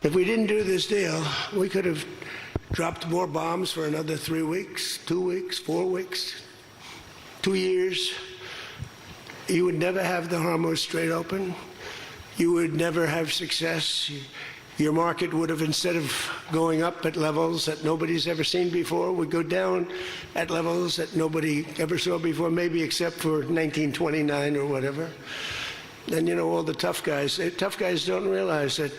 If we didn't do this deal, we could have dropped more bombs for another 3 weeks, 2 weeks, 4 weeks, 2 years. You would never have the Hormuz Strait open. You would never have success. Your market would have, instead of going up at levels that nobody's ever seen before, would go down at levels that nobody ever saw before, maybe except for 1929 or whatever. And you know, all the tough guys don't realize that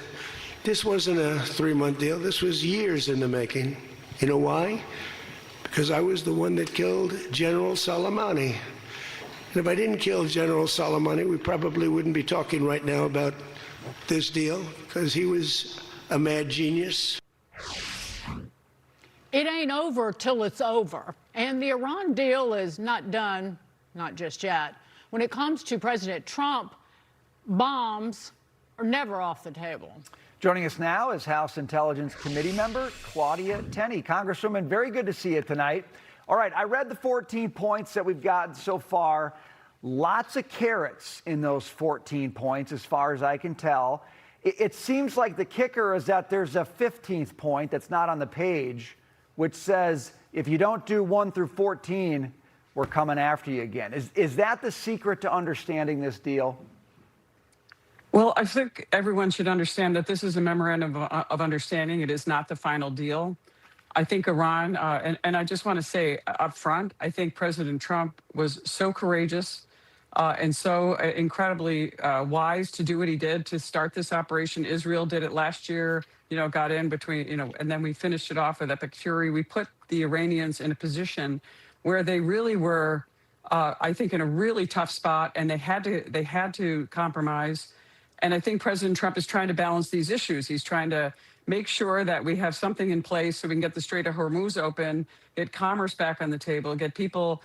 this wasn't a 3-month deal. This was years in the making. You know why? Because I was the one that killed General Soleimani. And if I didn't kill General Soleimani, we probably wouldn't be talking right now about this deal, because he was a mad genius. It ain't over till it's over. And the Iran deal is not done, not just yet. When it comes to President Trump, bombs are never off the table. Joining us now is House Intelligence Committee member Claudia Tenney. Congresswoman, very good to see you tonight. All right, I read the 14 points that we've gotten so far. Lots of carrots in those 14 points, as far as I can tell. It seems like the kicker is that there's a 15th point that's not on the page, which says, if you don't do 1 through 14, we're coming after you again. Is that the secret to understanding this deal? Well, I think everyone should understand that this is a memorandum of understanding. It is not the final deal. I think Iran, and I just want to say up front, I think President Trump was so courageous and so incredibly wise to do what he did to start this operation. Israel did it last year, got in between, and then we finished it off with Epic Fury. We put the Iranians in a position where they really were, I think, in a really tough spot, and they had to compromise. And I think President Trump is trying to balance these issues. He's trying to make sure that we have something in place so we can get the Strait of Hormuz open, get commerce back on the table, get people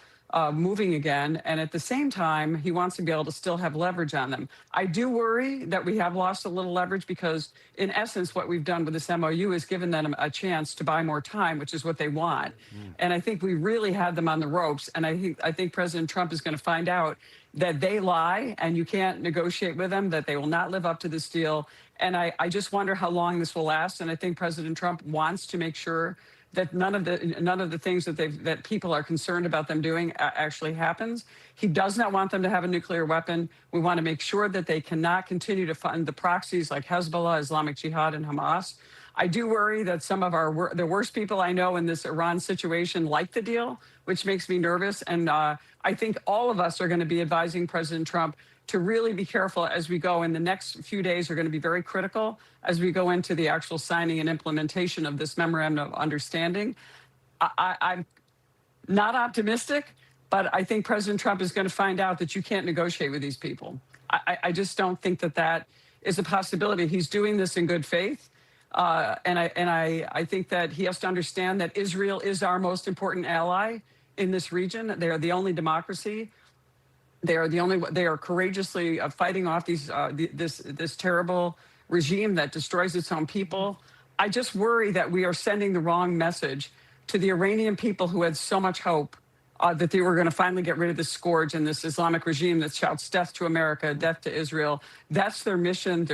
moving again. And at the same time, he wants to be able to still have leverage on them. I do worry that we have lost a little leverage because, in essence, what we've done with this MOU is given them a chance to buy more time, which is what they want. And I think we really had them on the ropes. And I think President Trump is going to find out that they lie and you can't negotiate with them, that they will not live up to this deal. And I just wonder how long this will last. And I think President Trump wants to make sure that none of the things that people are concerned about them doing actually happens. He does not want them to have a nuclear weapon. We want to make sure that they cannot continue to fund the proxies like Hezbollah, Islamic Jihad, and Hamas. I do worry that some of the worst people I know in this Iran situation like the deal, which makes me nervous. And I think all of us are going to be advising President Trump to really be careful as we go. In the next few days are going to be very critical as we go into the actual signing and implementation of this memorandum of understanding. I'm not optimistic, but I think President Trump is going to find out that you can't negotiate with these people. I just don't think that is a possibility. He's doing this in good faith. And I think that he has to understand that Israel is our most important ally in this region. They are the only democracy. They are courageously fighting off this terrible regime that destroys its own people. I just worry that we are sending the wrong message to the Iranian people who had so much hope that they were going to finally get rid of this scourge and this Islamic regime that shouts death to America, death to Israel. That's their mission.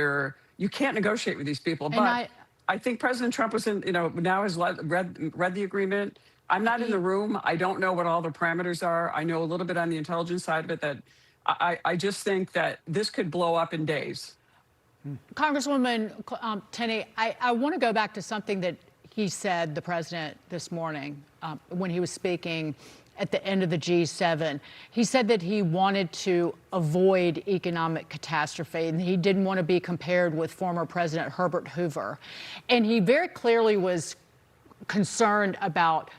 You can't negotiate with these people. But I think President Trump was now has read the agreement. I'm not in the room. I don't know what all the parameters are. I know a little bit on the intelligence side of it. That I just think that this could blow up in days. Congresswoman Tenney, I want to go back to something that he said, the president, this morning when he was speaking at the end of the G7. He said that he wanted to avoid economic catastrophe, and he didn't want to be compared with former President Herbert Hoover. And he very clearly was concerned about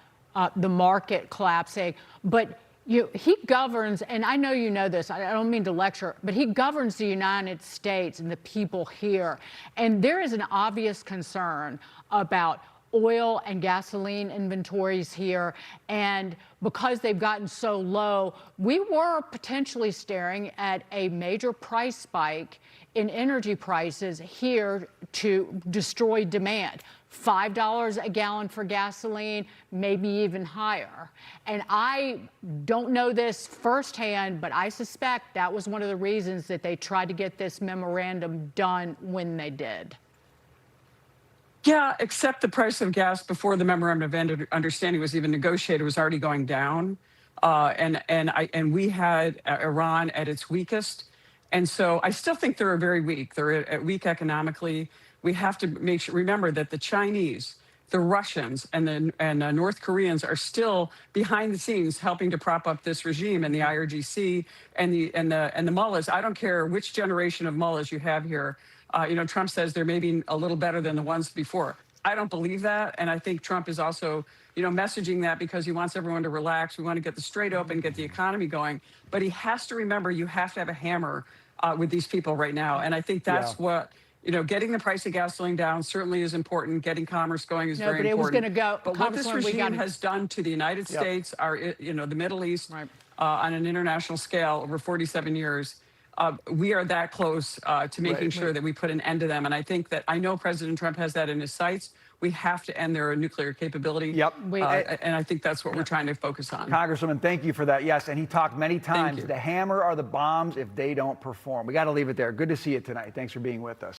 the market collapsing. But he governs, and I know you know this, I don't mean to lecture, but he governs the United States and the people here. And there is an obvious concern about oil and gasoline inventories here. And because they've gotten so low, we were potentially staring at a major price spike in energy prices here to destroy demand. $5 a gallon for gasoline, maybe even higher. And I don't know this firsthand, but I suspect that was one of the reasons that they tried to get this memorandum done when they did. Yeah, except the price of gas before the memorandum of understanding was even negotiated was already going down, and we had Iran at its weakest, and so I still think they're very weak. They're weak economically. We have to remember that the Chinese, the Russians, and the North Koreans are still behind the scenes helping to prop up this regime, and the IRGC and the mullahs. I don't care which generation of mullahs you have here. Trump says they're maybe a little better than the ones before. I don't believe that, and I think Trump is also, messaging that because he wants everyone to relax. We want to get the strait open, get the economy going, but he has to remember you have to have a hammer with these people right now, and I think that's what. Getting the price of gasoline down certainly is important. Getting commerce going is very important. But it was going to go. But what this regime has done to the United States, the Middle East, on an international scale over 47 years, we are that close to making sure that we put an end to them. And I know President Trump has that in his sights. We have to end their nuclear capability. Yep. And I think that's what we're trying to focus on. Congresswoman, thank you for that. Yes, and he talked many times, the hammer are the bombs if they don't perform. We got to leave it there. Good to see you tonight. Thanks for being with us.